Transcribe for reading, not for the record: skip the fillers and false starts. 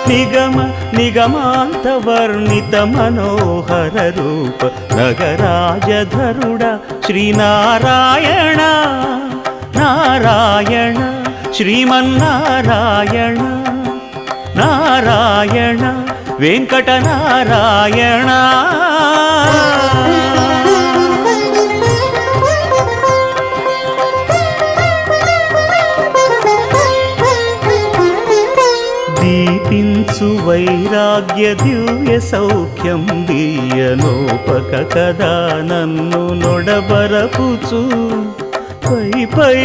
నిగమ నిగమాంత వర్ణిత మనోహర రూప నగరాజధరుడ శ్రీనారాయణ నారాయణ శ్రీమన్నారాయణ నారాయణ వెంకటనారాయణ. దీపించు వైరాగ్య దివ్య సౌఖ్యం దీయనోపక కదా నన్ను నొడబరపుచు పై పై